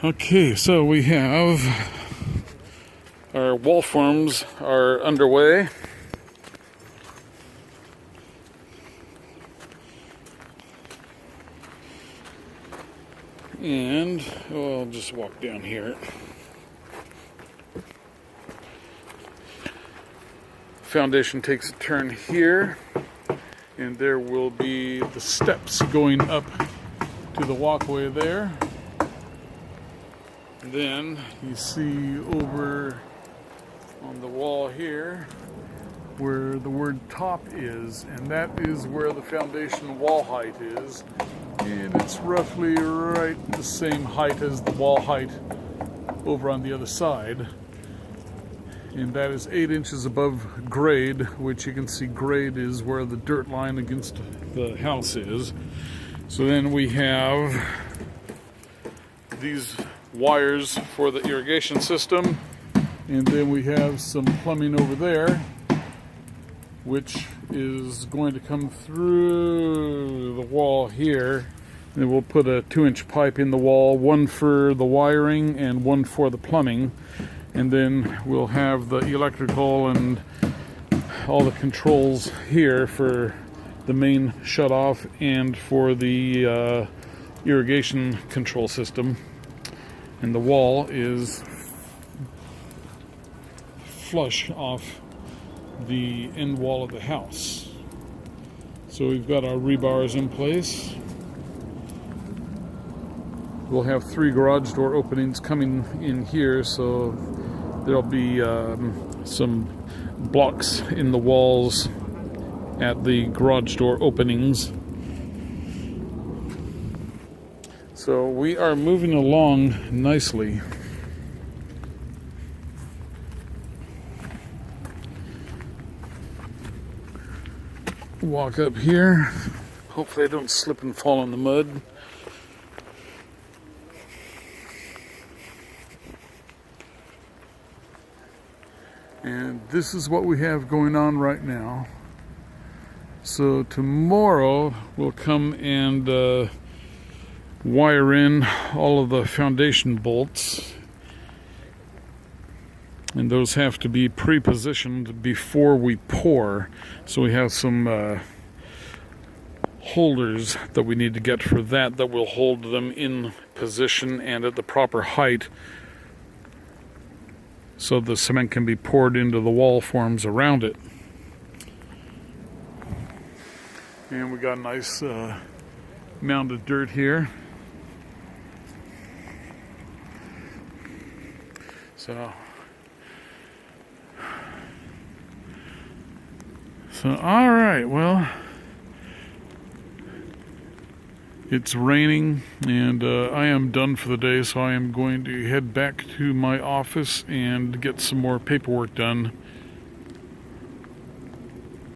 Okay, so we have our wall forms are underway. And I'll just walk down here. Foundation takes a turn here, and there will be the steps going up to the walkway there. Then you see over on the wall here where the word top is, and that is where the foundation wall height is. And it's roughly right the same height as the wall height over on the other side. And that is 8 inches above grade, which you can see grade is where the dirt line against the house is. So then we have these wires for the irrigation system, and then we have some plumbing over there, which is going to come through the wall here. And we'll put a 2-inch pipe in the wall, one for the wiring and one for the plumbing. And then we'll have the electrical and all the controls here for the main shutoff and for the irrigation control system. And the wall is flush off the end wall of the house. So we've got our rebars in place. We'll have 3 garage door openings coming in here, so there'll be some blocks in the walls at the garage door openings. So we are moving along nicely. Walk up here. Hopefully I don't slip and fall in the mud. And this is what we have going on right now. So tomorrow we'll come and wire in all of the foundation bolts. And those have to be pre-positioned before we pour. So we have some holders that we need to get for that will hold them in position and at the proper height, so the cement can be poured into the wall forms around it. And we got a nice mound of dirt here. So all right, well, it's raining, and I am done for the day, so I am going to head back to my office and get some more paperwork done.